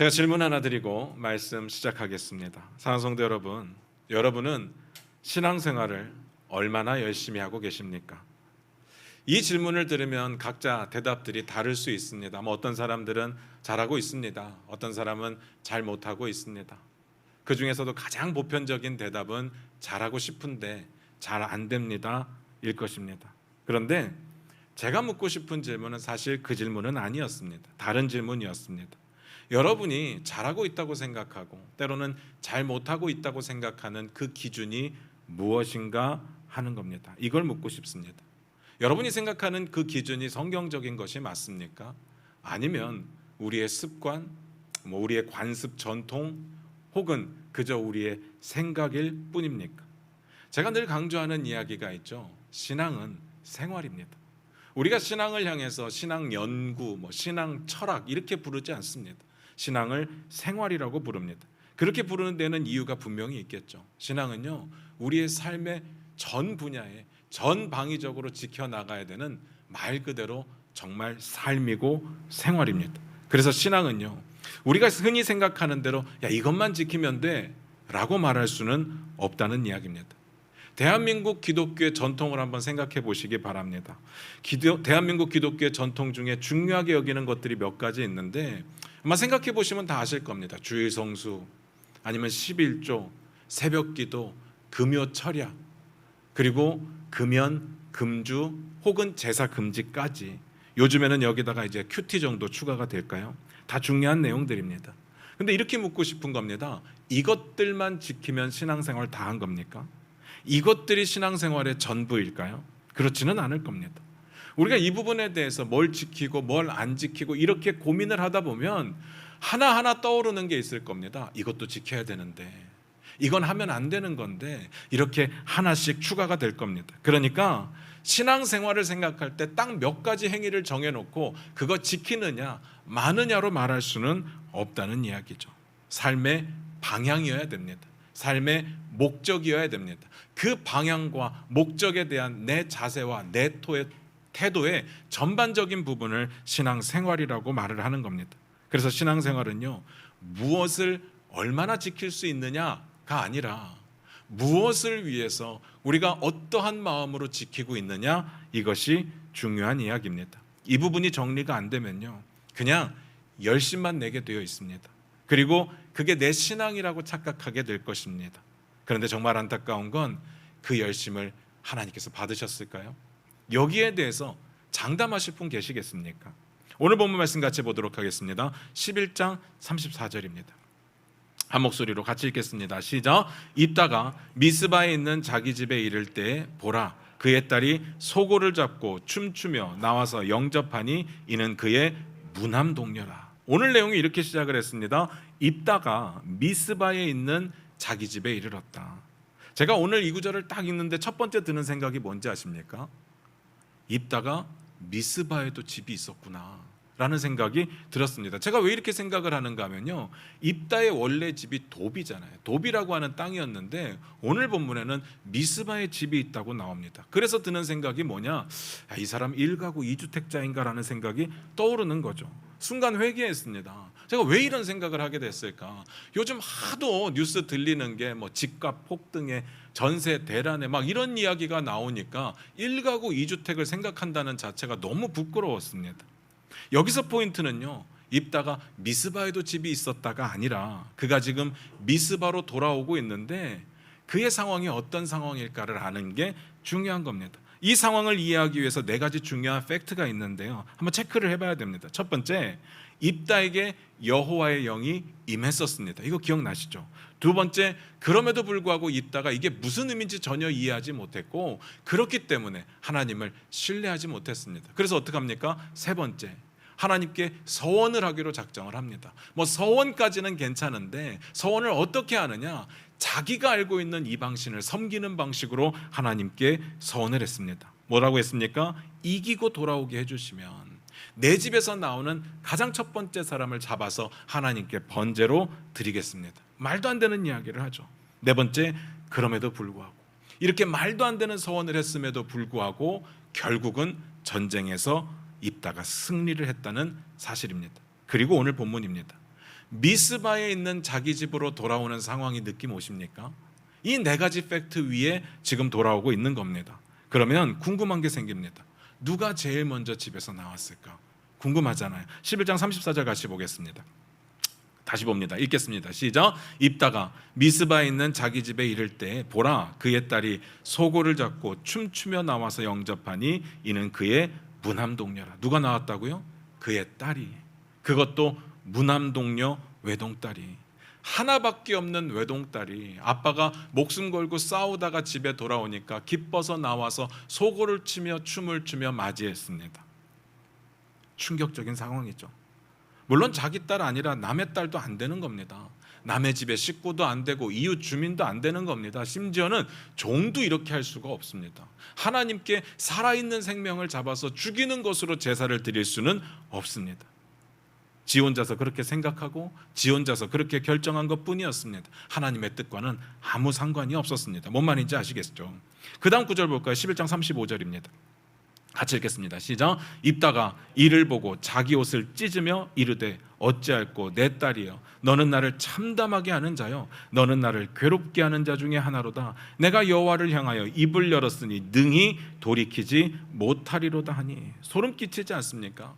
제가 질문 하나 드리고 말씀 시작하겠습니다. 사랑하는 성도 여러분, 여러분은 신앙생활을 얼마나 열심히 하고 계십니까? 이 질문을 들으면 각자 대답들이 다를 수 있습니다. 어떤 사람들은 잘하고 있습니다. 어떤 사람은 잘 못하고 있습니다. 그 중에서도 가장 보편적인 대답은 잘하고 싶은데 잘 안 됩니다 일 것입니다. 그런데 제가 묻고 싶은 질문은 사실 그 질문은 아니었습니다. 다른 질문이었습니다. 여러분이 잘하고 있다고 생각하고 때로는 잘 못하고 있다고 생각하는 그 기준이 무엇인가 하는 겁니다. 이걸 묻고 싶습니다. 여러분이 생각하는 그 기준이 성경적인 것이 맞습니까? 아니면 우리의 습관, 우리의 관습 전통 혹은 그저 우리의 생각일 뿐입니까? 제가 늘 강조하는 이야기가 있죠. 신앙은 생활입니다. 우리가 신앙을 향해서 신앙 연구, 신앙 철학 이렇게 부르지 않습니다. 신앙을 생활이라고 부릅니다. 그렇게 부르는 데는 이유가 분명히 있겠죠. 신앙은요, 우리의 삶의 전 분야에 전방위적으로 지켜나가야 되는 말 그대로 정말 삶이고 생활입니다. 그래서 신앙은요, 우리가 흔히 생각하는 대로 야 이것만 지키면 돼 라고 말할 수는 없다는 이야기입니다. 대한민국 기독교의 전통을 한번 생각해 보시기 바랍니다. 대한민국 기독교의 전통 중에 중요하게 여기는 것들이 몇 가지 있는데 아마 생각해 보시면 다 아실 겁니다. 주일 성수, 아니면 11조, 새벽기도, 금요 철야, 그리고 금연, 금주 혹은 제사 금지까지 요즘에는 여기다가 이제 큐티 정도 추가가 될까요? 다 중요한 내용들입니다. 근데 이렇게 묻고 싶은 겁니다. 이것들만 지키면 신앙생활 다 한 겁니까? 이것들이 신앙생활의 전부일까요? 그렇지는 않을 겁니다. 우리가 이 부분에 대해서 뭘 지키고 뭘 안 지키고 이렇게 고민을 하다 보면 하나하나 떠오르는 게 있을 겁니다. 이것도 지켜야 되는데, 이건 하면 안 되는 건데, 이렇게 하나씩 추가가 될 겁니다. 그러니까 신앙생활을 생각할 때 딱 몇 가지 행위를 정해놓고 그거 지키느냐 마느냐로 말할 수는 없다는 이야기죠. 삶의 방향이어야 됩니다. 삶의 목적이어야 됩니다. 그 방향과 목적에 대한 내 자세와 내 태도의 전반적인 부분을 신앙생활이라고 말을 하는 겁니다. 그래서 신앙생활은요, 무엇을 얼마나 지킬 수 있느냐가 아니라 무엇을 위해서 우리가 어떠한 마음으로 지키고 있느냐, 이것이 중요한 이야기입니다. 이 부분이 정리가 안 되면요, 그냥 열심만 내게 되어 있습니다. 그리고 그게 내 신앙이라고 착각하게 될 것입니다. 그런데 정말 안타까운 건 그 열심을 하나님께서 받으셨을까요? 여기에 대해서 장담하실 분 계시겠습니까? 오늘 본문 말씀 같이 보도록 하겠습니다. 11장 34절입니다. 한 목소리로 같이 읽겠습니다. 시작. 입다가 미스바에 있는 자기 집에 이를 때 보라, 그의 딸이 소고를 잡고 춤추며 나와서 영접하니 이는 그의 무남 동료라. 오늘 내용이 이렇게 시작을 했습니다. 입다가 미스바에 있는 자기 집에 이르렀다. 제가 오늘 이 구절을 딱 읽는데 첫 번째 드는 생각이 뭔지 아십니까? 입다가 미스바에도 집이 있었구나 라는 생각이 들었습니다. 제가 왜 이렇게 생각을 하는가 하면요, 입다의 원래 집이 도비잖아요. 도비라고 하는 땅이었는데 오늘 본문에는 미스바에 집이 있다고 나옵니다. 그래서 드는 생각이 뭐냐, 이 사람 1가구 2주택자인가 라는 생각이 떠오르는 거죠. 순간 회개했습니다. 제가 왜 이런 생각을 하게 됐을까? 요즘 하도 뉴스 들리는 게 집값 폭등에 전세 대란에 막 이런 이야기가 나오니까 1가구 2주택을 생각한다는 자체가 너무 부끄러웠습니다. 여기서 포인트는요, 입다가 미스바에도 집이 있었다가 아니라 그가 지금 미스바로 돌아오고 있는데 그의 상황이 어떤 상황일까를 아는 게 중요한 겁니다. 이 상황을 이해하기 위해서 4가지 중요한 팩트가 있는데요, 한번 체크를 해봐야 됩니다. 첫 번째, 입다에게 여호와의 영이 임했었습니다. 이거 기억나시죠? 두 번째, 그럼에도 불구하고 입다가 이게 무슨 의미인지 전혀 이해하지 못했고 그렇기 때문에 하나님을 신뢰하지 못했습니다. 그래서 어떡합니까? 세 번째, 하나님께 서원을 하기로 작정을 합니다. 서원까지는 괜찮은데 서원을 어떻게 하느냐? 자기가 알고 있는 이방신을 섬기는 방식으로 하나님께 서원을 했습니다. 뭐라고 했습니까? 이기고 돌아오게 해주시면 내 집에서 나오는 가장 첫 번째 사람을 잡아서 하나님께 번제로 드리겠습니다. 말도 안 되는 이야기를 하죠. 네 번째, 그럼에도 불구하고 이렇게 말도 안 되는 서원을 했음에도 불구하고 결국은 전쟁에서 입다가 승리를 했다는 사실입니다. 그리고 오늘 본문입니다. 미스바에 있는 자기 집으로 돌아오는 상황이 느낌 오십니까? 이 네 가지 팩트 위에 지금 돌아오고 있는 겁니다. 그러면 궁금한 게 생깁니다. 누가 제일 먼저 집에서 나왔을까? 궁금하잖아요. 11장 34절 같이 보겠습니다. 다시 봅니다. 읽겠습니다. 시작. 입다가 미스바에 있는 자기 집에 이를 때 보라, 그의 딸이 소고를 잡고 춤추며 나와서 영접하니 이는 그의 무남동녀라. 누가 나왔다고요? 그의 딸이. 그것도 무남동녀 외동딸이. 하나밖에 없는 외동딸이 아빠가 목숨 걸고 싸우다가 집에 돌아오니까 기뻐서 나와서 소고를 치며 춤을 추며 맞이했습니다. 충격적인 상황이죠. 물론 자기 딸 아니라 남의 딸도 안 되는 겁니다. 남의 집에 식구도 안 되고 이웃 주민도 안 되는 겁니다. 심지어는 종도 이렇게 할 수가 없습니다. 하나님께 살아있는 생명을 잡아서 죽이는 것으로 제사를 드릴 수는 없습니다. 지 혼자서 그렇게 생각하고 지 혼자서 그렇게 결정한 것뿐이었습니다. 하나님의 뜻과는 아무 상관이 없었습니다. 뭔 말인지 아시겠죠? 그 다음 구절 볼까요? 11장 35절입니다. 같이 읽겠습니다. 시작. 입다가 이를 보고 자기 옷을 찢으며 이르되 어찌할꼬 내 딸이여 너는 나를 참담하게 하는 자여 너는 나를 괴롭게 하는 자 중에 하나로다. 내가 여호와를 향하여 입을 열었으니 능히 돌이키지 못하리로다 하니. 소름 끼치지 않습니까?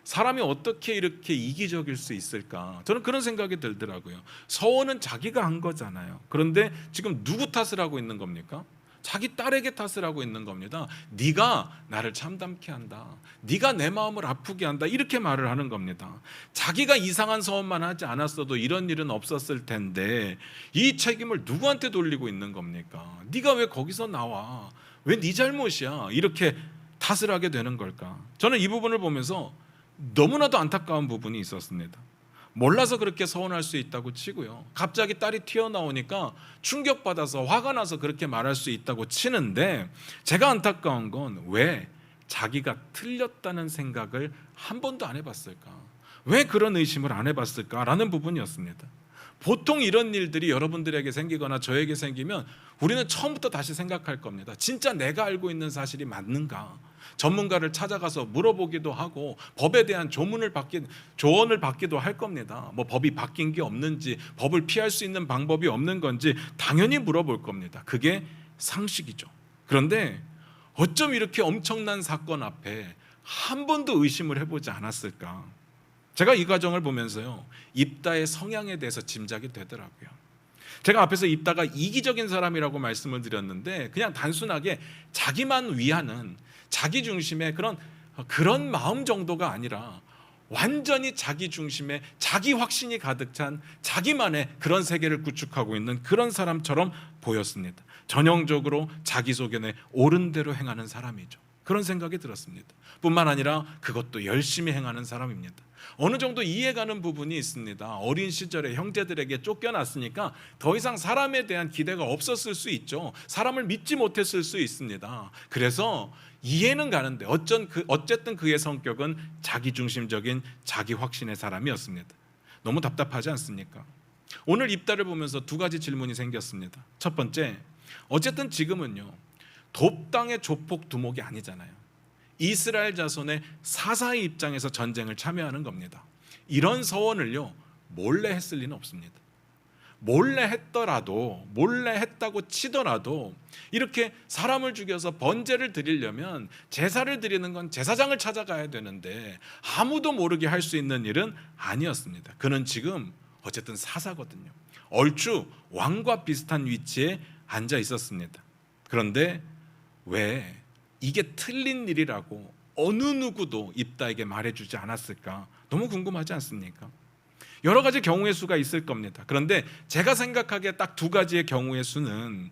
사람이 어떻게 이렇게 이기적일 수 있을까? 저는 그런 생각이 들더라고요. 서원은 자기가 한 거잖아요. 그런데 지금 누구 탓을 하고 있는 겁니까? 자기 딸에게 탓을 하고 있는 겁니다. 네가 나를 참담케 한다. 네가 내 마음을 아프게 한다. 이렇게 말을 하는 겁니다. 자기가 이상한 서원만 하지 않았어도 이런 일은 없었을 텐데 이 책임을 누구한테 돌리고 있는 겁니까? 네가 왜 거기서 나와? 왜 네 잘못이야? 이렇게 탓을 하게 되는 걸까? 저는 이 부분을 보면서 너무나도 안타까운 부분이 있었습니다. 몰라서 그렇게 서운할 수 있다고 치고요. 갑자기 딸이 튀어나오니까 충격받아서 화가 나서 그렇게 말할 수 있다고 치는데 제가 안타까운 건 왜 자기가 틀렸다는 생각을 한 번도 안 해봤을까? 왜 그런 의심을 안 해봤을까라는 부분이었습니다. 보통 이런 일들이 여러분들에게 생기거나 저에게 생기면 우리는 처음부터 다시 생각할 겁니다. 진짜 내가 알고 있는 사실이 맞는가? 전문가를 찾아가서 물어보기도 하고 법에 대한 조언을 받기도 할 겁니다. 뭐 법이 바뀐 게 없는지, 법을 피할 수 있는 방법이 없는 건지 당연히 물어볼 겁니다. 그게 상식이죠. 그런데 어쩜 이렇게 엄청난 사건 앞에 한 번도 의심을 해보지 않았을까? 제가 이 과정을 보면서요, 입다의 성향에 대해서 짐작이 되더라고요. 제가 앞에서 입다가 이기적인 사람이라고 말씀을 드렸는데 그냥 단순하게 자기만 위하는 자기 중심의 그런 마음 정도가 아니라 완전히 자기 중심의 자기 확신이 가득 찬 자기만의 그런 세계를 구축하고 있는 그런 사람처럼 보였습니다. 전형적으로 자기 소견에 옳은 대로 행하는 사람이죠. 그런 생각이 들었습니다. 뿐만 아니라 그것도 열심히 행하는 사람입니다. 어느 정도 이해가는 부분이 있습니다. 어린 시절에 형제들에게 쫓겨났으니까 더 이상 사람에 대한 기대가 없었을 수 있죠. 사람을 믿지 못했을 수 있습니다. 그래서 이해는 가는데 어쨌든 그의 성격은 자기중심적인 자기 확신의 사람이었습니다. 너무 답답하지 않습니까? 오늘 입다를 보면서 두 가지 질문이 생겼습니다. 첫 번째, 어쨌든 지금은요 돕당의 조폭 두목이 아니잖아요. 이스라엘 자손의 사사의 입장에서 전쟁을 참여하는 겁니다. 이런 서원을요 몰래 했을 리는 없습니다. 몰래 했다고 치더라도 이렇게 사람을 죽여서 번제를 드리려면 제사를 드리는 건 제사장을 찾아가야 되는데 아무도 모르게 할 수 있는 일은 아니었습니다. 그는 지금 어쨌든 사사거든요. 얼추 왕과 비슷한 위치에 앉아 있었습니다. 그런데 왜 이게 틀린 일이라고 어느 누구도 입다에게 말해주지 않았을까? 너무 궁금하지 않습니까? 여러 가지 경우의 수가 있을 겁니다. 그런데 제가 생각하기에 딱 두 가지의 경우의 수는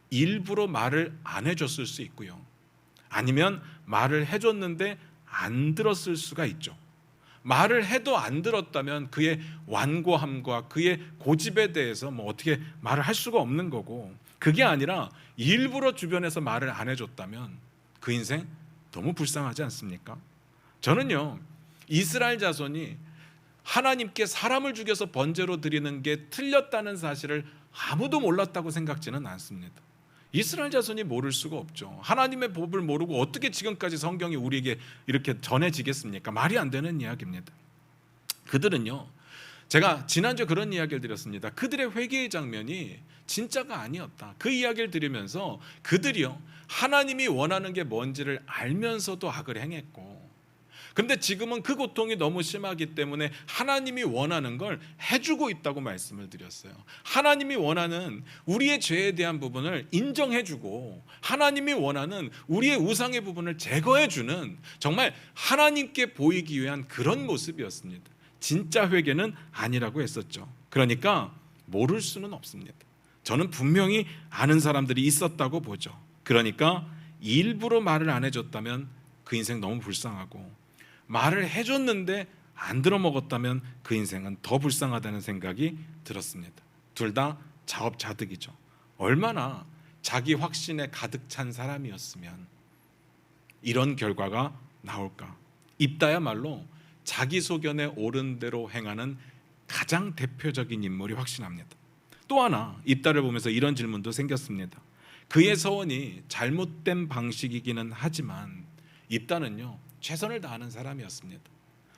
일부러 말을 안 해줬을 수 있고요. 아니면 말을 해줬는데 안 들었을 수가 있죠. 말을 해도 안 들었다면 그의 완고함과 그의 고집에 대해서 뭐 어떻게 말을 할 수가 없는 거고, 그게 아니라 일부러 주변에서 말을 안 해줬다면 그 인생 너무 불쌍하지 않습니까? 저는요 이스라엘 자손이 하나님께 사람을 죽여서 번제로 드리는 게 틀렸다는 사실을 아무도 몰랐다고 생각지는 않습니다. 이스라엘 자손이 모를 수가 없죠. 하나님의 법을 모르고 어떻게 지금까지 성경이 우리에게 이렇게 전해지겠습니까? 말이 안 되는 이야기입니다. 그들은요 제가 지난주에 그런 이야기를 드렸습니다. 그들의 회개의 장면이 진짜가 아니었다. 그 이야기를 들으면서 그들이요, 하나님이 원하는 게 뭔지를 알면서도 악을 행했고, 그런데 지금은 그 고통이 너무 심하기 때문에 하나님이 원하는 걸 해주고 있다고 말씀을 드렸어요. 하나님이 원하는 우리의 죄에 대한 부분을 인정해주고, 하나님이 원하는 우리의 우상의 부분을 제거해주는, 정말 하나님께 보이기 위한 그런 모습이었습니다. 진짜 회개는 아니라고 했었죠. 그러니까 모를 수는 없습니다. 저는 분명히 아는 사람들이 있었다고 보죠. 그러니까 일부러 말을 안 해줬다면 그 인생 너무 불쌍하고, 말을 해줬는데 안 들어먹었다면 그 인생은 더 불쌍하다는 생각이 들었습니다. 둘 다 자업자득이죠. 얼마나 자기 확신에 가득 찬 사람이었으면 이런 결과가 나올까. 입다야말로 자기 소견에 옳은 대로 행하는 가장 대표적인 인물이 확신합니다. 또 하나 입다를 보면서 이런 질문도 생겼습니다. 그의 서원이 잘못된 방식이기는 하지만 입다는요, 최선을 다하는 사람이었습니다.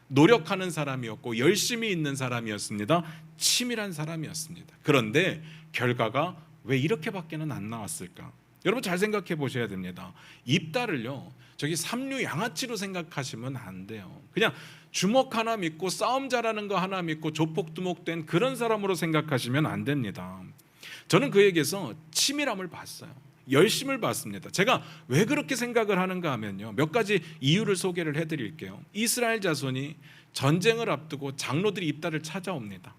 노력하는 사람이었고 열심히 있는 사람이었습니다. 치밀한 사람이었습니다. 그런데 결과가 왜 이렇게밖에는 안 나왔을까? 여러분 잘 생각해 보셔야 됩니다. 입다를요, 저기 삼류 양아치로 생각하시면 안 돼요. 그냥 주먹 하나 믿고 싸움 잘하는 거 하나 믿고 조폭두목된 그런 사람으로 생각하시면 안 됩니다. 저는 그에게서 치밀함을 봤어요. 열심을 봤습니다. 제가 왜 그렇게 생각을 하는가 하면요, 몇 가지 이유를 소개를 해드릴게요. 이스라엘 자손이 전쟁을 앞두고 장로들이 입다를 찾아옵니다.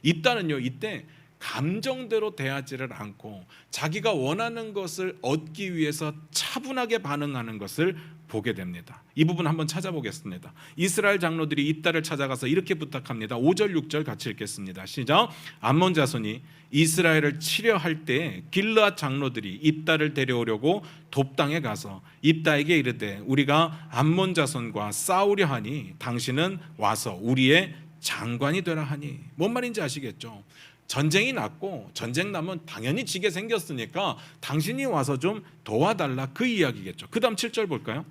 입다는요, 이때 감정대로 대하지를 않고 자기가 원하는 것을 얻기 위해서 차분하게 반응하는 것을 보게 됩니다. 이 부분 한번 찾아보겠습니다. 이스라엘 장로들이 입다를 찾아가서 이렇게 부탁합니다. 5절 6절 같이 읽겠습니다. 시작. 암몬 자손이 이스라엘을 치려 할 때 길르앗 장로들이 입다를 데려오려고 돕당에 가서 입다에게 이르되 우리가 암몬 자손과 싸우려 하니 당신은 와서 우리의 장관이 되라 하니. 뭔 말인지 아시겠죠? 전쟁이 났고 전쟁 나면 당연히 지게 생겼으니까 당신이 와서 좀 도와달라, 그 이야기겠죠. 그 다음 7절 볼까요?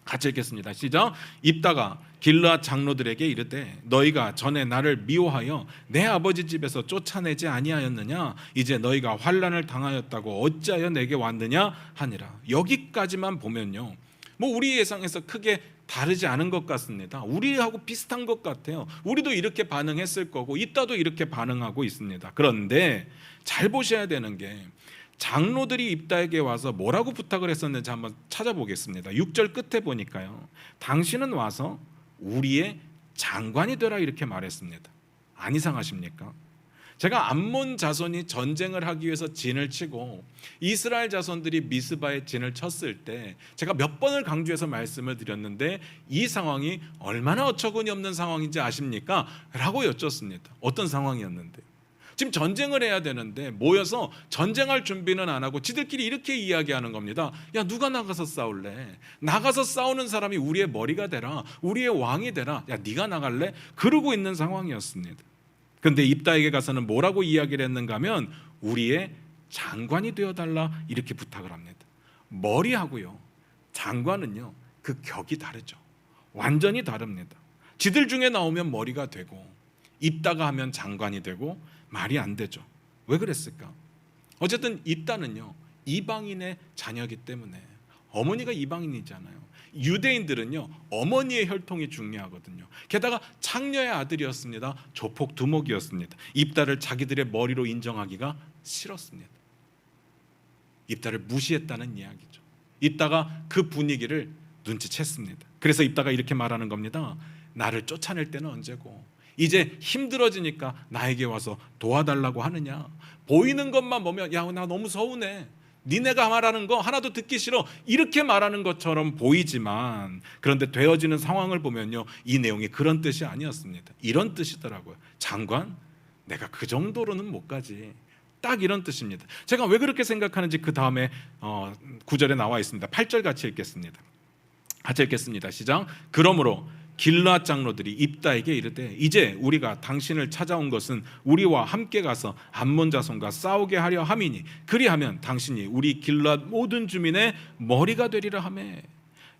같이 읽겠습니다. 시작. 입다가 길르앗 장로들에게 이르되 너희가 전에 나를 미워하여 내 아버지 집에서 쫓아내지 아니하였느냐? 이제 너희가 환난을 당하였다고 어찌하여 내게 왔느냐 하니라. 여기까지만 보면요, 뭐 우리 예상에서 크게 다르지 않은 것 같습니다. 우리하고 비슷한 것 같아요. 우리도 이렇게 반응했을 거고 입다도 이렇게 반응하고 있습니다. 그런데 잘 보셔야 되는 게 장로들이 입다에게 와서 뭐라고 부탁을 했었는지 한번 찾아보겠습니다. 6절 끝에 보니까요, 당신은 와서 우리의 장관이 되라 이렇게 말했습니다. 안 이상하십니까? 제가 암몬 자손이 전쟁을 하기 위해서 진을 치고 이스라엘 자손들이 미스바에 진을 쳤을 때 제가 몇 번을 강조해서 말씀을 드렸는데 이 상황이 얼마나 어처구니 없는 상황인지 아십니까? 라고 여쭙습니다. 어떤 상황이었는데, 지금 전쟁을 해야 되는데 모여서 전쟁할 준비는 안 하고 지들끼리 이렇게 이야기하는 겁니다. 야, 누가 나가서 싸울래? 나가서 싸우는 사람이 우리의 머리가 되라, 우리의 왕이 되라. 야, 네가 나갈래? 그러고 있는 상황이었습니다. 그런데 입다에게 가서는 뭐라고 이야기를 했는가 하면 우리의 장관이 되어달라 이렇게 부탁을 합니다. 머리하고요, 장관은요, 그 격이 다르죠. 완전히 다릅니다. 지들 중에 나오면 머리가 되고 입다가 하면 장관이 되고 말이 안 되죠. 왜 그랬을까? 어쨌든 입다는요, 이방인의 자녀이기 때문에, 어머니가 이방인이잖아요. 유대인들은요, 어머니의 혈통이 중요하거든요. 게다가 창녀의 아들이었습니다. 조폭 두목이었습니다. 입다를 자기들의 머리로 인정하기가 싫었습니다. 입다를 무시했다는 이야기죠. 입다가 그 분위기를 눈치챘습니다. 그래서 입다가 이렇게 말하는 겁니다. 나를 쫓아낼 때는 언제고 이제 힘들어지니까 나에게 와서 도와달라고 하느냐? 보이는 것만 보면 야, 나 너무 서운해, 니네가 말하는 거 하나도 듣기 싫어, 이렇게 말하는 것처럼 보이지만, 그런데 되어지는 상황을 보면요, 이 내용이 그런 뜻이 아니었습니다. 이런 뜻이더라고요. 장관? 내가 그 정도로는 못 가지. 딱 이런 뜻입니다. 제가 왜 그렇게 생각하는지 그 다음에 9절에 나와 있습니다. 8절 같이 읽겠습니다. 같이 읽겠습니다. 시작. 그러므로 길르앗 장로들이 입다에게 이르되 이제 우리가 당신을 찾아온 것은 우리와 함께 가서 암몬 자손과 싸우게 하려 함이니 그리하면 당신이 우리 길르앗 모든 주민의 머리가 되리라 하매.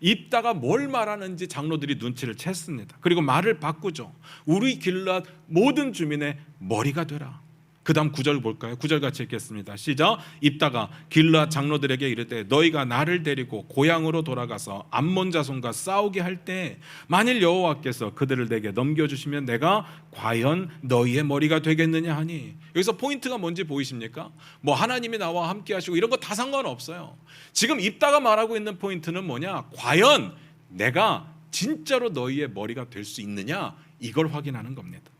입다가 뭘 말하는지 장로들이 눈치를 챘습니다. 그리고 말을 바꾸죠. 우리 길앗 모든 주민의 머리가 되라. 그 다음 9절 볼까요? 9절 같이 읽겠습니다. 시작. 입다가 길앗 장로들에게 이르되 너희가 나를 데리고 고향으로 돌아가서 암몬 자손과 싸우게 할 때 만일 여호와께서 그들을 내게 넘겨주시면 내가 과연 너희의 머리가 되겠느냐 하니, 여기서 포인트가 뭔지 보이십니까? 뭐 하나님이 나와 함께 하시고 이런 거 다 상관없어요. 지금 입다가 말하고 있는 포인트는 뭐냐? 과연 내가 진짜로 너희의 머리가 될 수 있느냐, 이걸 확인하는 겁니다.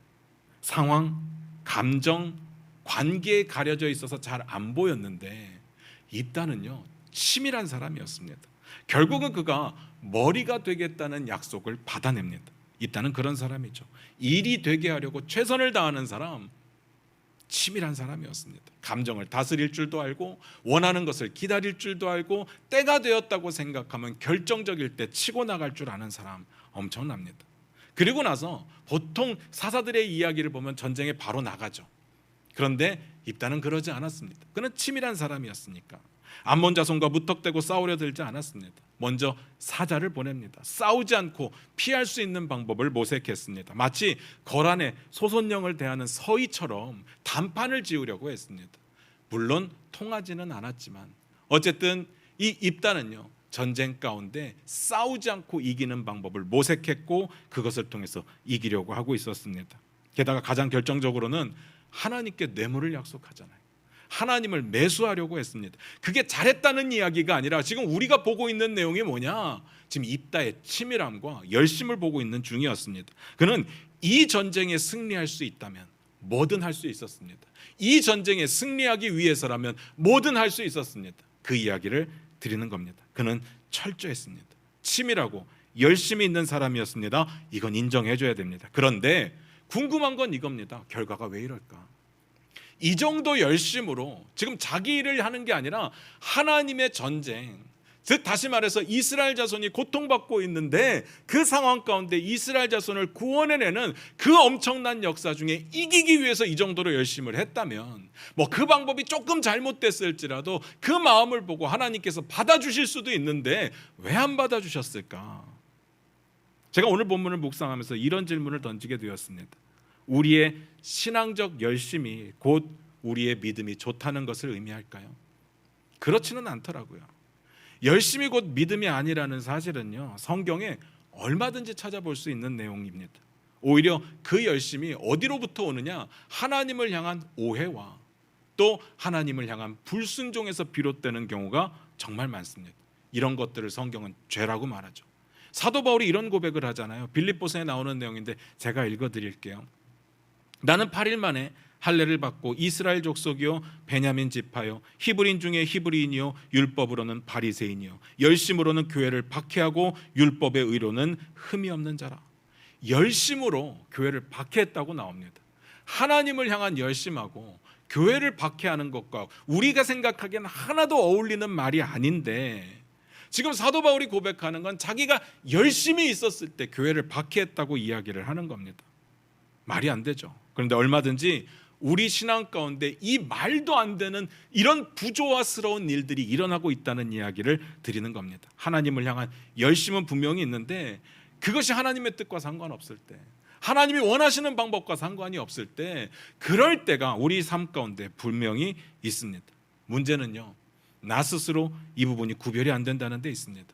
상황, 감정, 관계에 가려져 있어서 잘 안 보였는데 입다는요 치밀한 사람이었습니다. 결국은 그가 머리가 되겠다는 약속을 받아냅니다. 입다는 그런 사람이죠. 일이 되게 하려고 최선을 다하는 사람, 치밀한 사람이었습니다. 감정을 다스릴 줄도 알고 원하는 것을 기다릴 줄도 알고 때가 되었다고 생각하면 결정적일 때 치고 나갈 줄 아는 사람, 엄청납니다. 그리고 나서 보통 사사들의 이야기를 보면 전쟁에 바로 나가죠. 그런데 입다는 그러지 않았습니다. 그는 치밀한 사람이었으니까 암몬 자손과 무턱대고 싸우려 들지 않았습니다. 먼저 사자를 보냅니다. 싸우지 않고 피할 수 있는 방법을 모색했습니다. 마치 거란의 소손령을 대하는 서의처럼 단판을 지으려고 했습니다. 물론 통하지는 않았지만 어쨌든 이 입다는요 전쟁 가운데 싸우지 않고 이기는 방법을 모색했고 그것을 통해서 이기려고 하고 있었습니다. 게다가 가장 결정적으로는 하나님께 뇌물을 약속하잖아요. 하나님을 매수하려고 했습니다. 그게 잘했다는 이야기가 아니라 지금 우리가 보고 있는 내용이 뭐냐? 지금 입다의 치밀함과 열심을 보고 있는 중이었습니다. 그는 이 전쟁에 승리할 수 있다면 뭐든 할 수 있었습니다. 이 전쟁에 승리하기 위해서라면 뭐든 할 수 있었습니다. 그 이야기를 드리는 겁니다. 그는 철저했습니다. 치밀하고 열심히 있는 사람이었습니다. 이건 인정해줘야 됩니다. 그런데 궁금한 건 이겁니다. 결과가 왜 이럴까? 이 정도 열심으로 지금 자기 일을 하는 게 아니라 하나님의 전쟁, 즉 다시 말해서 이스라엘 자손이 고통받고 있는데 그 상황 가운데 이스라엘 자손을 구원해내는 그 엄청난 역사 중에 이기기 위해서 이 정도로 열심을 했다면 뭐 그 방법이 조금 잘못됐을지라도 그 마음을 보고 하나님께서 받아주실 수도 있는데 왜 안 받아주셨을까? 제가 오늘 본문을 묵상하면서 이런 질문을 던지게 되었습니다. 우리의 신앙적 열심이 곧 우리의 믿음이 좋다는 것을 의미할까요? 그렇지는 않더라고요. 열심이 곧 믿음이 아니라는 사실은요 성경에 얼마든지 찾아볼 수 있는 내용입니다. 오히려 그 열심이 어디로부터 오느냐? 하나님을 향한 오해와 또 하나님을 향한 불순종에서 비롯되는 경우가 정말 많습니다. 이런 것들을 성경은 죄라고 말하죠. 사도 바울이 이런 고백을 하잖아요. 빌립보서에 나오는 내용인데 제가 읽어드릴게요. 나는 8일 만에 할례를 받고 이스라엘 족속이요 베냐민 지파요 히브리인 중에 히브리인이요 율법으로는 바리새인이요 열심으로는 교회를 박해하고 율법의 의로는 흠이 없는 자라. 열심으로 교회를 박해했다고 나옵니다. 하나님을 향한 열심하고 교회를 박해하는 것과 우리가 생각하기에는 하나도 어울리는 말이 아닌데 지금 사도 바울이 고백하는 건 자기가 열심히 있었을 때 교회를 박해했다고 이야기를 하는 겁니다. 말이 안 되죠. 그런데 얼마든지 우리 신앙 가운데 이 말도 안 되는 이런 부조화스러운 일들이 일어나고 있다는 이야기를 드리는 겁니다. 하나님을 향한 열심은 분명히 있는데 그것이 하나님의 뜻과 상관없을 때, 하나님이 원하시는 방법과 상관이 없을 때, 그럴 때가 우리 삶 가운데 분명히 있습니다. 문제는요 나 스스로 이 부분이 구별이 안 된다는 데 있습니다.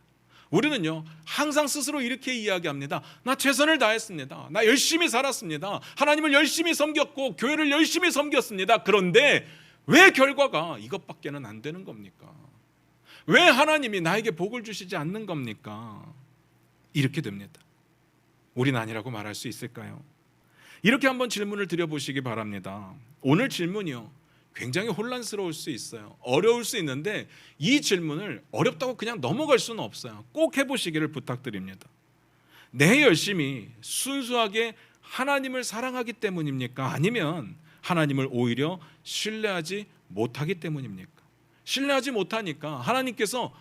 우리는요 항상 스스로 이렇게 이야기합니다. 나 최선을 다했습니다. 나 열심히 살았습니다. 하나님을 열심히 섬겼고 교회를 열심히 섬겼습니다. 그런데 왜 결과가 이것밖에는 안 되는 겁니까? 왜 하나님이 나에게 복을 주시지 않는 겁니까? 이렇게 됩니다. 우린 아니라고 말할 수 있을까요? 이렇게 한번 질문을 드려보시기 바랍니다. 오늘 질문이요 굉장히 혼란스러울 수 있어요. 어려울 수 있는데 이 질문을 어렵다고 그냥 넘어갈 수는 없어요. 꼭 해보시기를 부탁드립니다. 내 열심이 순수하게 하나님을 사랑하기 때문입니까? 아니면 하나님을 오히려 신뢰하지 못하기 때문입니까? 신뢰하지 못하니까 하나님께서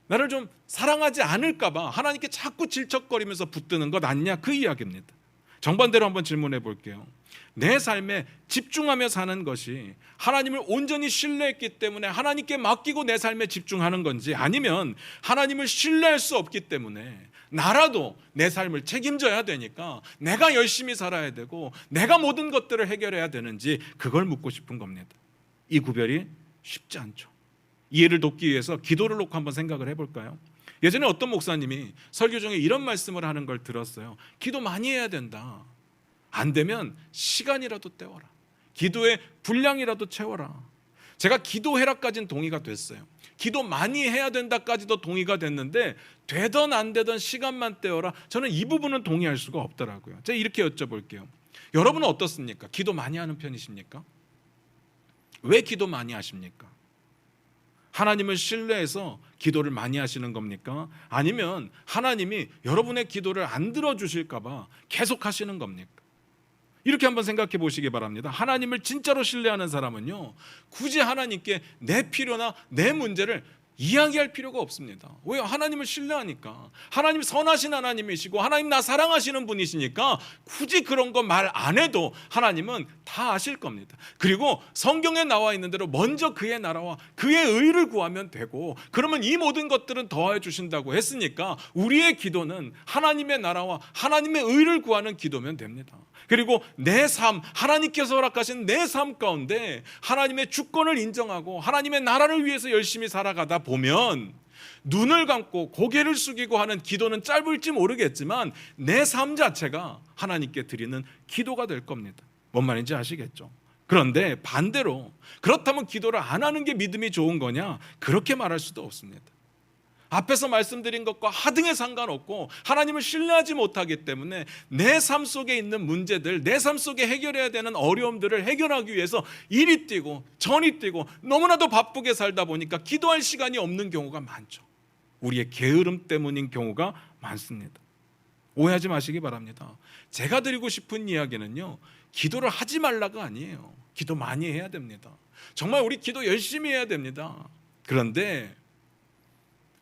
나를 좀 사랑하지 않을까 봐 하나님께 자꾸 질척거리면서 붙드는 것 아니냐, 그 이야기입니다. 정반대로 한번 질문해 볼게요. 내 삶에 집중하며 사는 것이 하나님을 온전히 신뢰했기 때문에 하나님께 맡기고 내 삶에 집중하는 건지, 아니면 하나님을 신뢰할 수 없기 때문에 나라도 내 삶을 책임져야 되니까 내가 열심히 살아야 되고 내가 모든 것들을 해결해야 되는지, 그걸 묻고 싶은 겁니다. 이 구별이 쉽지 않죠. 이해를 돕기 위해서 기도를 놓고 한번 생각을 해볼까요? 예전에 어떤 목사님이 설교 중에 이런 말씀을 하는 걸 들었어요. 기도 많이 해야 된다. 안 되면 시간이라도 때워라. 기도의 분량이라도 채워라. 제가 기도해라까지는 동의가 됐어요. 기도 많이 해야 된다까지도 동의가 됐는데, 되던 안 되던 시간만 때워라, 저는 이 부분은 동의할 수가 없더라고요. 제가 이렇게 여쭤볼게요. 여러분은 어떻습니까? 기도 많이 하는 편이십니까? 왜 기도 많이 하십니까? 하나님을 신뢰해서 기도를 많이 하시는 겁니까? 아니면 하나님이 여러분의 기도를 안 들어주실까 봐 계속 하시는 겁니까? 이렇게 한번 생각해 보시기 바랍니다. 하나님을 진짜로 신뢰하는 사람은요, 굳이 하나님께 내 필요나 내 문제를 이야기할 필요가 없습니다. 왜요? 하나님을 신뢰하니까. 하나님 선하신 하나님이시고 하나님 나 사랑하시는 분이시니까 굳이 그런 거 말 안 해도 하나님은 다 아실 겁니다. 그리고 성경에 나와 있는 대로 먼저 그의 나라와 그의 의를 구하면 되고, 그러면 이 모든 것들은 더해 주신다고 했으니까 우리의 기도는 하나님의 나라와 하나님의 의를 구하는 기도면 됩니다. 그리고 내 삶, 하나님께서 허락하신 내 삶 가운데 하나님의 주권을 인정하고 하나님의 나라를 위해서 열심히 살아가다 보면 눈을 감고 고개를 숙이고 하는 기도는 짧을지 모르겠지만 내 삶 자체가 하나님께 드리는 기도가 될 겁니다. 뭔 말인지 아시겠죠? 그런데 반대로, 그렇다면 기도를 안 하는 게 믿음이 좋은 거냐? 그렇게 말할 수도 없습니다. 앞에서 말씀드린 것과 하등에 상관없고 하나님을 신뢰하지 못하기 때문에 내 삶 속에 있는 문제들, 내 삶 속에 해결해야 되는 어려움들을 해결하기 위해서 이리 뛰고 저리 뛰고 너무나도 바쁘게 살다 보니까 기도할 시간이 없는 경우가 많죠. 우리의 게으름 때문인 경우가 많습니다. 오해하지 마시기 바랍니다. 제가 드리고 싶은 이야기는요, 기도를 하지 말라가 아니에요. 기도 많이 해야 됩니다. 정말 우리 기도 열심히 해야 됩니다. 그런데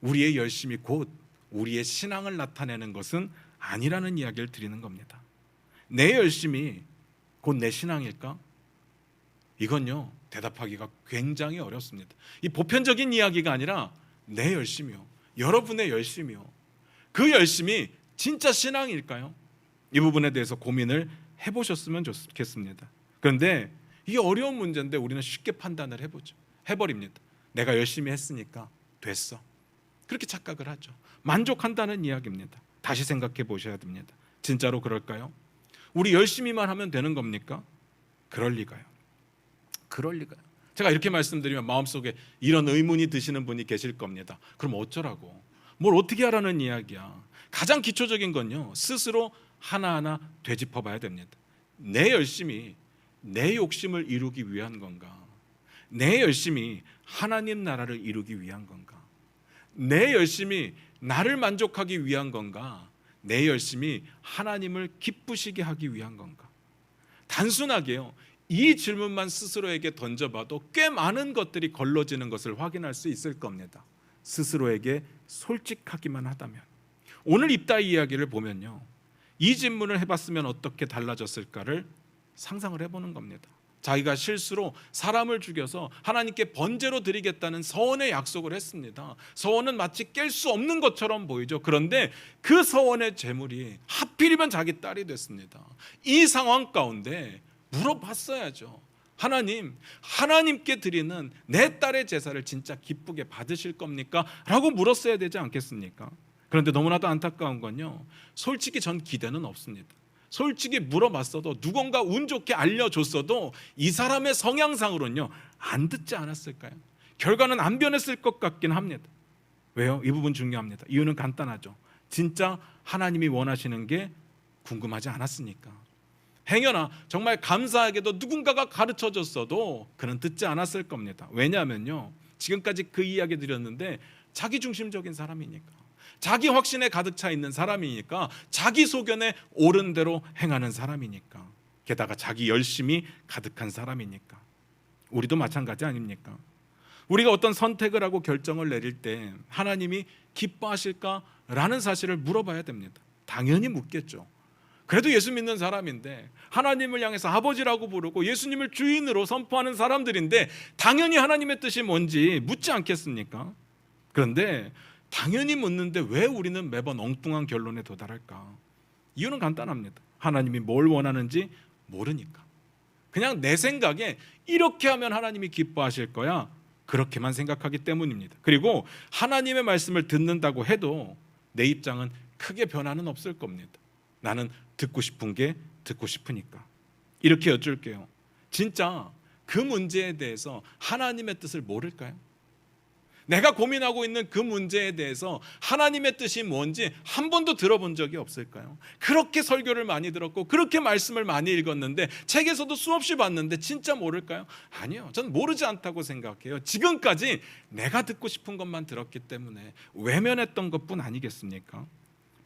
우리의 열심이 곧 우리의 신앙을 나타내는 것은 아니라는 이야기를 드리는 겁니다. 내 열심이 곧 내 신앙일까? 이건요, 대답하기가 굉장히 어렵습니다. 이 보편적인 이야기가 아니라 내 열심이요, 여러분의 열심이요, 그 열심이 진짜 신앙일까요? 이 부분에 대해서 고민을 해보셨으면 좋겠습니다. 그런데 이게 어려운 문제인데 우리는 쉽게 판단을 해버립니다. 내가 열심히 했으니까 됐어, 그렇게 착각을 하죠. 만족한다는 이야기입니다. 다시 생각해 보셔야 됩니다. 진짜로 그럴까요? 우리 열심히만 하면 되는 겁니까? 그럴 리가요. 제가 이렇게 말씀드리면 마음속에 이런 의문이 드시는 분이 계실 겁니다. 그럼 어쩌라고? 뭘 어떻게 하라는 이야기야? 가장 기초적인 건요, 스스로 하나하나 되짚어 봐야 됩니다. 내 열심이 내 욕심을 이루기 위한 건가? 내 열심이 하나님 나라를 이루기 위한 건가? 내 열심이 나를 만족하기 위한 건가? 내 열심이 하나님을 기쁘시게 하기 위한 건가? 단순하게요, 이 질문만 스스로에게 던져봐도 꽤 많은 것들이 걸러지는 것을 확인할 수 있을 겁니다. 스스로에게 솔직하기만 하다면. 오늘 입다의 이야기를 보면요, 이 질문을 해봤으면 어떻게 달라졌을까를 상상을 해보는 겁니다. 자기가 실수로 사람을 죽여서 하나님께 번제로 드리겠다는 서원의 약속을 했습니다. 서원은 마치 깰 수 없는 것처럼 보이죠. 그런데 그 서원의 제물이 하필이면 자기 딸이 됐습니다. 이 상황 가운데 물어봤어야죠. 하나님께 드리는 내 딸의 제사를 진짜 기쁘게 받으실 겁니까? 라고 물었어야 되지 않겠습니까? 그런데 너무나도 안타까운 건요, 솔직히 전 기대는 없습니다. 솔직히 물어봤어도, 누군가 운 좋게 알려줬어도 이 사람의 성향상으로는요 안 듣지 않았을까요? 결과는 안 변했을 것 같긴 합니다. 왜요? 이 부분 중요합니다. 이유는 간단하죠. 진짜 하나님이 원하시는 게 궁금하지 않았으니까. 행여나 정말 감사하게도 누군가가 가르쳐줬어도 그는 듣지 않았을 겁니다. 왜냐하면요, 지금까지 그 이야기 드렸는데 자기중심적인 사람이니까, 자기 확신에 가득 차 있는 사람이니까, 자기 소견에 옳은 대로 행하는 사람이니까, 게다가 자기 열심이 가득한 사람이니까. 우리도 마찬가지 아닙니까? 우리가 어떤 선택을 하고 결정을 내릴 때 하나님이 기뻐하실까라는 사실을 물어봐야 됩니다. 당연히 묻겠죠. 그래도 예수 믿는 사람인데, 하나님을 향해서 아버지라고 부르고 예수님을 주인으로 선포하는 사람들인데 당연히 하나님의 뜻이 뭔지 묻지 않겠습니까? 그런데 당연히 묻는데 왜 우리는 매번 엉뚱한 결론에 도달할까? 이유는 간단합니다. 하나님이 뭘 원하는지 모르니까. 그냥 내 생각에 이렇게 하면 하나님이 기뻐하실 거야, 그렇게만 생각하기 때문입니다. 그리고 하나님의 말씀을 듣는다고 해도 내 입장은 크게 변화는 없을 겁니다. 나는 듣고 싶은 게 듣고 싶으니까. 이렇게 여쭐게요. 진짜 그 문제에 대해서 하나님의 뜻을 모를까요? 내가 고민하고 있는 그 문제에 대해서 하나님의 뜻이 뭔지 한 번도 들어본 적이 없을까요? 그렇게 설교를 많이 들었고 그렇게 말씀을 많이 읽었는데 책에서도 수없이 봤는데 진짜 모를까요? 아니요, 저는 모르지 않다고 생각해요. 지금까지 내가 듣고 싶은 것만 들었기 때문에 외면했던 것뿐 아니겠습니까?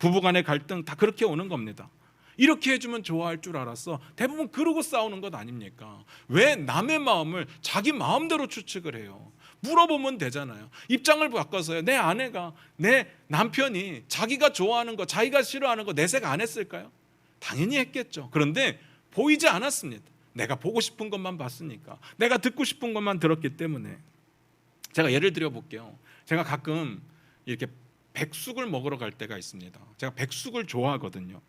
부부간의 갈등 다 그렇게 오는 겁니다. 이렇게 해주면 좋아할 줄 알았어. 대부분 그러고 싸우는 것 아닙니까? 왜 남의 마음을 자기 마음대로 추측을 해요? 물어보면 되잖아요. 입장을 바꿔서요. 내 아내가, 내 남편이 자기가 좋아하는 거, 자기가 싫어하는 거 내색 안 했을까요? 당연히 했겠죠. 그런데 보이지 않았습니다. 내가 보고 싶은 것만 봤으니까, 내가 듣고 싶은 것만 들었기 때문에. 제가 예를 들어 볼게요. 제가 가끔 이렇게 백숙을 먹으러 갈 때가 있습니다. 제가 백숙을 좋아하거든요.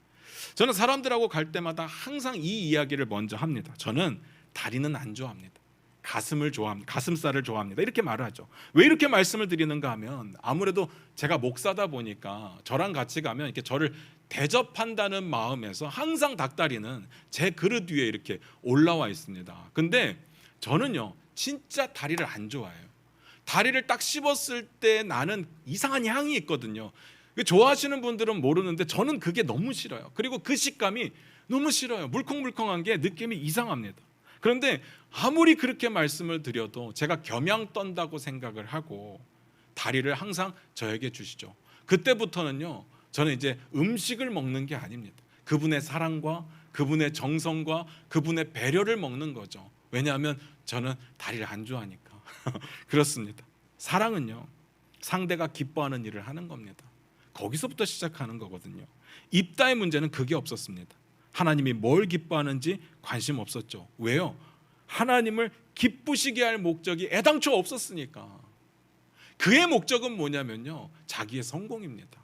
저는 사람들하고 갈 때마다 항상 이 이야기를 먼저 합니다. 저는 다리는 안 좋아합니다. 가슴을 좋아합니다. 가슴살을 좋아합니다. 이렇게 말을 하죠. 왜 이렇게 말씀을 드리는가 하면, 아무래도 제가 목사다 보니까 저랑 같이 가면 이렇게 저를 대접한다는 마음에서 항상 닭다리는 제 그릇 위에 이렇게 올라와 있습니다. 근데 저는요, 진짜 다리를 안 좋아해요. 다리를 딱 씹었을 때 나는 이상한 향이 있거든요. 좋아하시는 분들은 모르는데 저는 그게 너무 싫어요. 그리고 그 식감이 너무 싫어요. 물컹물컹한 게 느낌이 이상합니다. 그런데 아무리 그렇게 말씀을 드려도 제가 겸양 떤다고 생각을 하고 다리를 항상 저에게 주시죠. 그때부터는요, 저는 이제 음식을 먹는 게 아닙니다. 그분의 사랑과 그분의 정성과 그분의 배려를 먹는 거죠. 왜냐하면 저는 다리를 안 좋아하니까. 그렇습니다. 사랑은요, 상대가 기뻐하는 일을 하는 겁니다. 거기서부터 시작하는 거거든요. 입다의 문제는 그게 없었습니다. 하나님이 뭘 기뻐하는지 관심 없었죠. 왜요? 하나님을 기쁘시게 할 목적이 애당초 없었으니까. 그의 목적은 뭐냐면요, 자기의 성공입니다.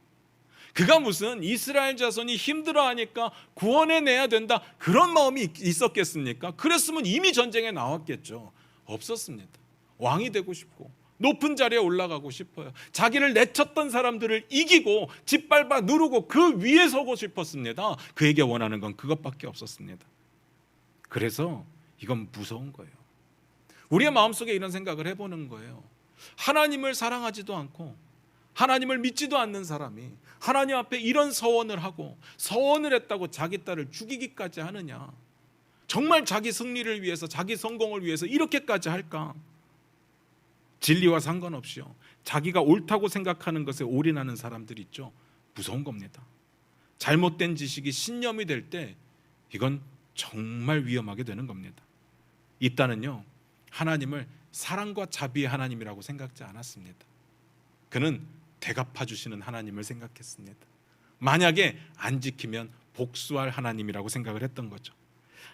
그가 무슨 이스라엘 자손이 힘들어하니까 구원해내야 된다, 그런 마음이 있었겠습니까? 그랬으면 이미 전쟁에 나왔겠죠. 없었습니다. 왕이 되고 싶고 높은 자리에 올라가고 싶어요. 자기를 내쳤던 사람들을 이기고 짓밟아 누르고 그 위에 서고 싶었습니다. 그에게 원하는 건 그것밖에 없었습니다. 그래서 이건 무서운 거예요. 우리의 마음속에 이런 생각을 해보는 거예요. 하나님을 사랑하지도 않고 하나님을 믿지도 않는 사람이 하나님 앞에 이런 서원을 하고, 서원을 했다고 자기 딸을 죽이기까지 하느냐? 정말 자기 승리를 위해서, 자기 성공을 위해서 이렇게까지 할까? 진리와 상관없이요, 자기가 옳다고 생각하는 것에 올인하는 사람들이 있죠. 무서운 겁니다. 잘못된 지식이 신념이 될 때 이건 정말 위험하게 되는 겁니다. 이따는요, 하나님을 사랑과 자비의 하나님이라고 생각지 않았습니다. 그는 대갚아 주시는 하나님을 생각했습니다. 만약에 안 지키면 복수할 하나님이라고 생각을 했던 거죠.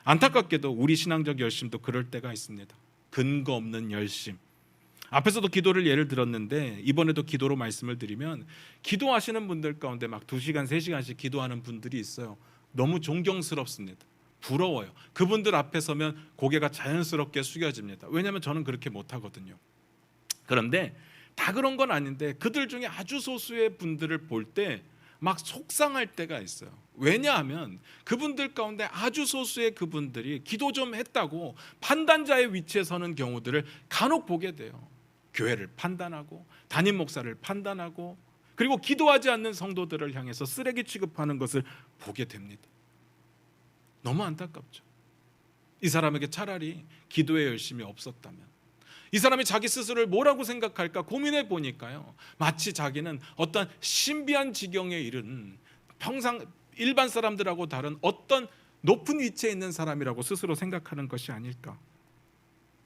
안타깝게도 우리 신앙적 열심도 그럴 때가 있습니다. 근거 없는 열심. 앞에서도 기도를 예를 들었는데 이번에도 기도로 말씀을 드리면, 기도하시는 분들 가운데 막 2시간, 3시간씩 기도하는 분들이 있어요. 너무 존경스럽습니다. 부러워요. 그분들 앞에 서면 고개가 자연스럽게 숙여집니다. 왜냐하면 저는 그렇게 못하거든요. 그런데 다 그런 건 아닌데 그들 중에 아주 소수의 분들을 볼 때 막 속상할 때가 있어요. 왜냐하면 그분들 가운데 아주 소수의 그분들이 기도 좀 했다고 판단자의 위치에 서는 경우들을 간혹 보게 돼요. 교회를 판단하고 담임 목사를 판단하고, 그리고 기도하지 않는 성도들을 향해서 쓰레기 취급하는 것을 보게 됩니다. 너무 안타깝죠. 이 사람에게 차라리 기도의 열심이 없었다면, 이 사람이 자기 스스로를 뭐라고 생각할까 고민해 보니까요, 마치 자기는 어떤 신비한 지경에 이른 평상 일반 사람들하고 다른 어떤 높은 위치에 있는 사람이라고 스스로 생각하는 것이 아닐까.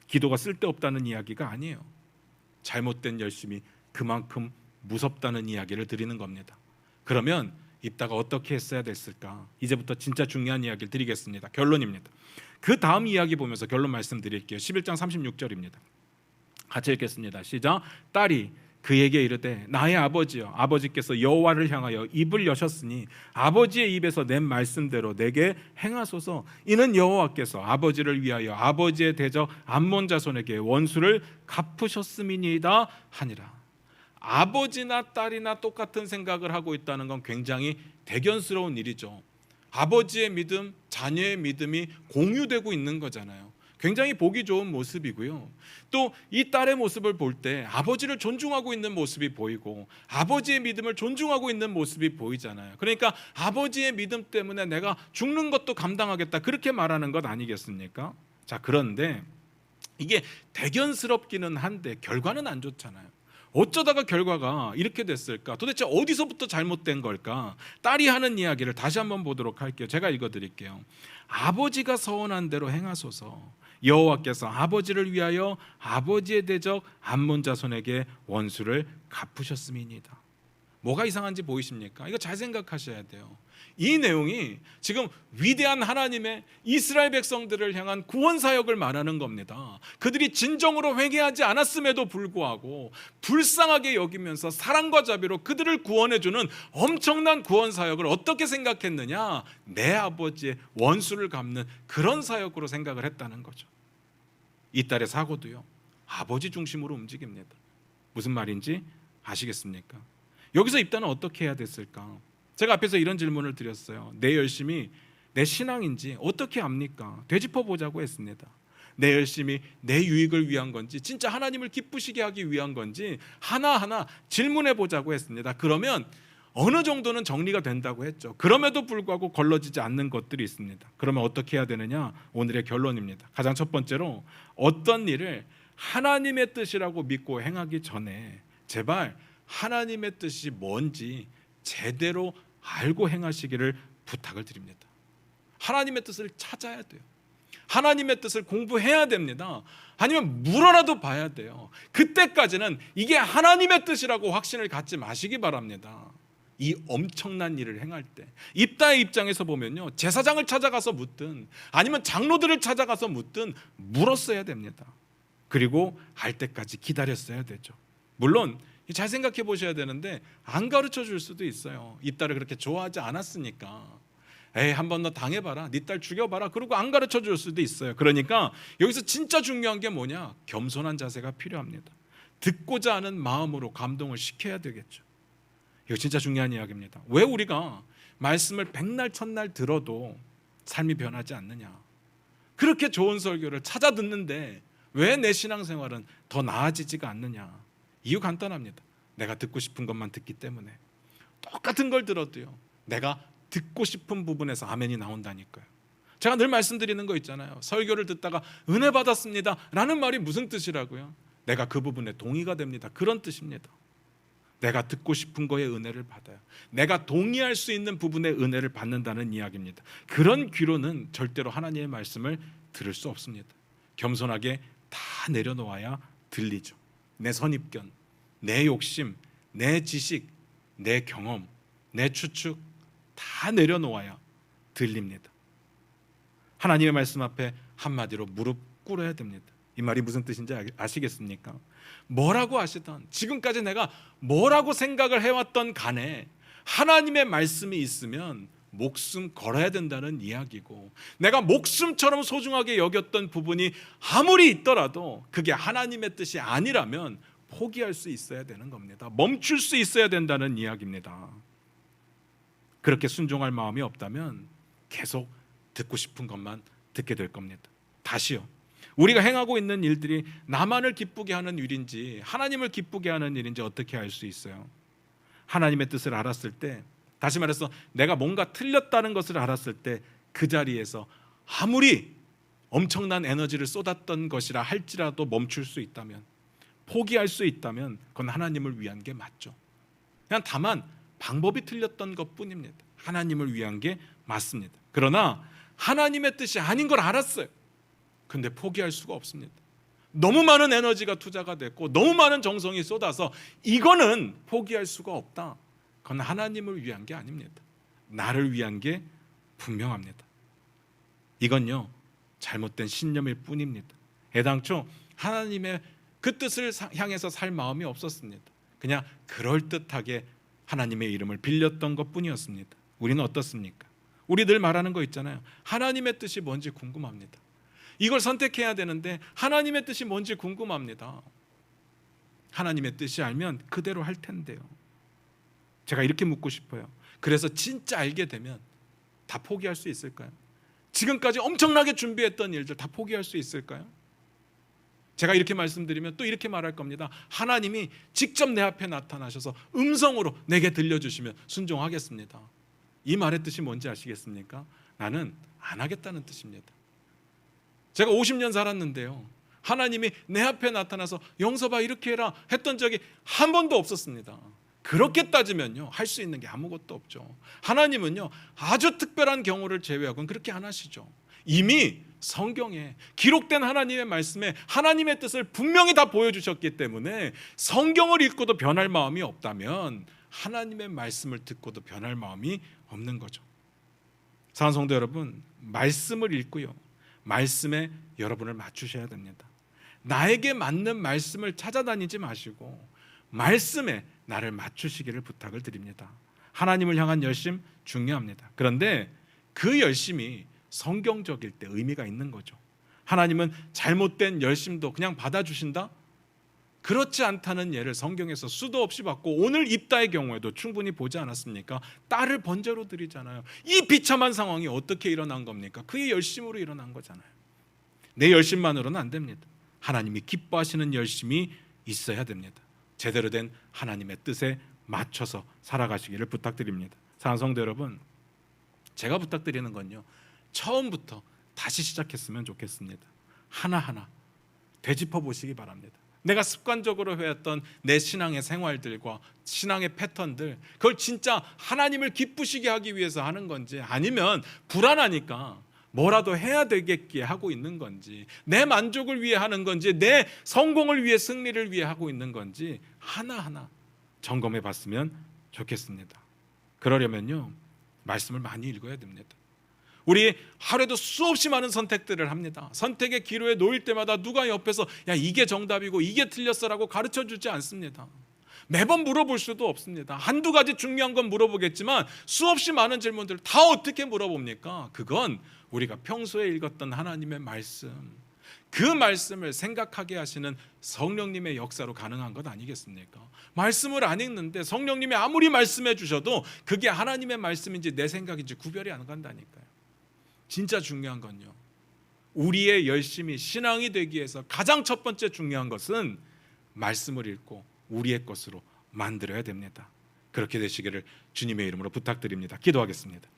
기도가 쓸데없다는 이야기가 아니에요. 잘못된 열심이 그만큼 무섭다는 이야기를 드리는 겁니다. 그러면 입다가 어떻게 했어야 됐을까? 이제부터 진짜 중요한 이야기를 드리겠습니다. 결론입니다. 그 다음 이야기 보면서 결론 말씀드릴게요. 11장 36절입니다. 같이 읽겠습니다. 시작. 딸이 그에게 이르되 나의 아버지여, 아버지께서 여호와를 향하여 입을 여셨으니 아버지의 입에서 낸 말씀대로 내게 행하소서. 이는 여호와께서 아버지를 위하여 아버지의 대적 암몬 자손에게 원수를 갚으셨음이니이다 하니라. 아버지나 딸이나 똑같은 생각을 하고 있다는 건 굉장히 대견스러운 일이죠. 아버지의 믿음, 자녀의 믿음이 공유되고 있는 거잖아요. 굉장히 보기 좋은 모습이고요. 또 이 딸의 모습을 볼 때 아버지를 존중하고 있는 모습이 보이고 아버지의 믿음을 존중하고 있는 모습이 보이잖아요. 그러니까 아버지의 믿음 때문에 내가 죽는 것도 감당하겠다, 그렇게 말하는 것 아니겠습니까? 자, 그런데 이게 대견스럽기는 한데 결과는 안 좋잖아요. 어쩌다가 결과가 이렇게 됐을까? 도대체 어디서부터 잘못된 걸까? 딸이 하는 이야기를 다시 한번 보도록 할게요. 제가 읽어드릴게요. 아버지가 서원한 대로 행하소서. 여호와께서 아버지를 위하여 아버지의 대적 암몬 자손에게 원수를 갚으셨음이니이다. 뭐가 이상한지 보이십니까? 이거 잘 생각하셔야 돼요. 이 내용이 지금 위대한 하나님의 이스라엘 백성들을 향한 구원 사역을 말하는 겁니다. 그들이 진정으로 회개하지 않았음에도 불구하고 불쌍하게 여기면서 사랑과 자비로 그들을 구원해주는 엄청난 구원 사역을 어떻게 생각했느냐? 내 아버지의 원수를 갚는 그런 사역으로 생각을 했다는 거죠. 이 딸의 사고도요, 아버지 중심으로 움직입니다. 무슨 말인지 아시겠습니까? 여기서 입단은 어떻게 해야 됐을까? 제가 앞에서 이런 질문을 드렸어요. 내 열심이 내 신앙인지 어떻게 압니까? 되짚어 보자고 했습니다. 내 열심이 내 유익을 위한 건지 진짜 하나님을 기쁘시게 하기 위한 건지 하나하나 질문해 보자고 했습니다. 그러면 어느 정도는 정리가 된다고 했죠. 그럼에도 불구하고 걸러지지 않는 것들이 있습니다. 그러면 어떻게 해야 되느냐? 오늘의 결론입니다. 가장 첫 번째로 어떤 일을 하나님의 뜻이라고 믿고 행하기 전에 제발 하나님의 뜻이 뭔지 제대로 알고 행하시기를 부탁을 드립니다. 하나님의 뜻을 찾아야 돼요. 하나님의 뜻을 공부해야 됩니다. 아니면 물어라도 봐야 돼요. 그때까지는 이게 하나님의 뜻이라고 확신을 갖지 마시기 바랍니다. 이 엄청난 일을 행할 때 입다의 입장에서 보면요, 제사장을 찾아가서 묻든 아니면 장로들을 찾아가서 묻든 물었어야 됩니다. 그리고 알 때까지 기다렸어야 되죠. 물론 잘 생각해 보셔야 되는데 안 가르쳐 줄 수도 있어요. 이 딸을 그렇게 좋아하지 않았으니까 에이, 한 번 더 당해봐라, 네 딸 죽여봐라, 그러고 안 가르쳐 줄 수도 있어요. 그러니까 여기서 진짜 중요한 게 뭐냐? 겸손한 자세가 필요합니다. 듣고자 하는 마음으로 감동을 시켜야 되겠죠. 이거 진짜 중요한 이야기입니다. 왜 우리가 말씀을 백날 천날 들어도 삶이 변하지 않느냐? 그렇게 좋은 설교를 찾아 듣는데 왜 내 신앙생활은 더 나아지지가 않느냐? 이유 간단합니다. 내가 듣고 싶은 것만 듣기 때문에. 똑같은 걸 들어도요, 내가 듣고 싶은 부분에서 아멘이 나온다니까요. 제가 늘 말씀드리는 거 있잖아요. 설교를 듣다가 은혜 받았습니다 라는 말이 무슨 뜻이라고요? 내가 그 부분에 동의가 됩니다, 그런 뜻입니다. 내가 듣고 싶은 거에 은혜를 받아요. 내가 동의할 수 있는 부분에 은혜를 받는다는 이야기입니다. 그런 귀로는 절대로 하나님의 말씀을 들을 수 없습니다. 겸손하게 다 내려놓아야 들리죠. 내 선입견, 내 욕심, 내 지식, 내 경험, 내 추측 다 내려놓아야 들립니다. 하나님의 말씀 앞에 한마디로 무릎 꿇어야 됩니다. 이 말이 무슨 뜻인지 아시겠습니까? 뭐라고 하시던, 지금까지 내가 뭐라고 생각을 해왔던 간에 하나님의 말씀이 있으면 목숨 걸어야 된다는 이야기고, 내가 목숨처럼 소중하게 여겼던 부분이 아무리 있더라도 그게 하나님의 뜻이 아니라면 포기할 수 있어야 되는 겁니다. 멈출 수 있어야 된다는 이야기입니다. 그렇게 순종할 마음이 없다면 계속 듣고 싶은 것만 듣게 될 겁니다. 다시요, 우리가 행하고 있는 일들이 나만을 기쁘게 하는 일인지 하나님을 기쁘게 하는 일인지 어떻게 알 수 있어요? 하나님의 뜻을 알았을 때, 다시 말해서 내가 뭔가 틀렸다는 것을 알았을 때 그 자리에서 아무리 엄청난 에너지를 쏟았던 것이라 할지라도 멈출 수 있다면, 포기할 수 있다면 그건 하나님을 위한 게 맞죠. 그냥 다만 방법이 틀렸던 것뿐입니다. 하나님을 위한 게 맞습니다. 그러나 하나님의 뜻이 아닌 걸 알았어요. 근데 포기할 수가 없습니다. 너무 많은 에너지가 투자가 됐고 너무 많은 정성이 쏟아서 이거는 포기할 수가 없다. 그건 하나님을 위한 게 아닙니다. 나를 위한 게 분명합니다. 이건요 잘못된 신념일 뿐입니다. 애당초 하나님의 그 뜻을 향해서 살 마음이 없었습니다. 그냥 그럴듯하게 하나님의 이름을 빌렸던 것뿐이었습니다. 우리는 어떻습니까? 우리 늘 말하는 거 있잖아요. 하나님의 뜻이 뭔지 궁금합니다. 이걸 선택해야 되는데 하나님의 뜻이 뭔지 궁금합니다. 하나님의 뜻이 알면 그대로 할 텐데요. 제가 이렇게 묻고 싶어요. 그래서 진짜 알게 되면 다 포기할 수 있을까요? 지금까지 엄청나게 준비했던 일들 다 포기할 수 있을까요? 제가 이렇게 말씀드리면 또 이렇게 말할 겁니다. 하나님이 직접 내 앞에 나타나셔서 음성으로 내게 들려주시면 순종하겠습니다. 이 말의 뜻이 뭔지 아시겠습니까? 나는 안 하겠다는 뜻입니다. 제가 50년 살았는데요, 하나님이 내 앞에 나타나서 영서봐 이렇게 해라 했던 적이 한 번도 없었습니다. 그렇게 따지면요 할 수 있는 게 아무것도 없죠. 하나님은요 아주 특별한 경우를 제외하고는 그렇게 안 하시죠. 이미 성경에 기록된 하나님의 말씀에 하나님의 뜻을 분명히 다 보여주셨기 때문에 성경을 읽고도 변할 마음이 없다면 하나님의 말씀을 듣고도 변할 마음이 없는 거죠. 사랑하는 성도 여러분, 말씀을 읽고요 말씀에 여러분을 맞추셔야 됩니다. 나에게 맞는 말씀을 찾아다니지 마시고 말씀에 나를 맞추시기를 부탁을 드립니다. 하나님을 향한 열심 중요합니다. 그런데 그 열심이 성경적일 때 의미가 있는 거죠. 하나님은 잘못된 열심도 그냥 받아주신다? 그렇지 않다는 예를 성경에서 수도 없이 받고 오늘 입다의 경우에도 충분히 보지 않았습니까? 딸을 번제로 드리잖아요. 이 비참한 상황이 어떻게 일어난 겁니까? 그의 열심으로 일어난 거잖아요. 내 열심만으로는 안 됩니다. 하나님이 기뻐하시는 열심이 있어야 됩니다. 제대로 된 하나님의 뜻에 맞춰서 살아가시기를 부탁드립니다. 사랑하는 성도 여러분, 제가 부탁드리는 건요 처음부터 다시 시작했으면 좋겠습니다. 하나하나 되짚어 보시기 바랍니다. 내가 습관적으로 해왔던 내 신앙의 생활들과 신앙의 패턴들, 그걸 진짜 하나님을 기쁘시게 하기 위해서 하는 건지, 아니면 불안하니까 뭐라도 해야 되겠기에 하고 있는 건지, 내 만족을 위해 하는 건지, 내 성공을 위해, 승리를 위해 하고 있는 건지 하나하나 점검해 봤으면 좋겠습니다. 그러려면요 말씀을 많이 읽어야 됩니다. 우리 하루에도 수없이 많은 선택들을 합니다. 선택의 기로에 놓일 때마다 누가 옆에서 야 이게 정답이고 이게 틀렸어라고 가르쳐 주지 않습니다. 매번 물어볼 수도 없습니다. 한두 가지 중요한 건 물어보겠지만 수없이 많은 질문들을 다 어떻게 물어봅니까? 그건 우리가 평소에 읽었던 하나님의 말씀, 그 말씀을 생각하게 하시는 성령님의 역사로 가능한 것 아니겠습니까? 말씀을 안 읽는데 성령님이 아무리 말씀해 주셔도 그게 하나님의 말씀인지 내 생각인지 구별이 안 간다니까요. 진짜 중요한 건요, 우리의 열심이 신앙이 되기 위해서 가장 첫 번째 중요한 것은 말씀을 읽고 우리의 것으로 만들어야 됩니다. 그렇게 되시기를 주님의 이름으로 부탁드립니다. 기도하겠습니다.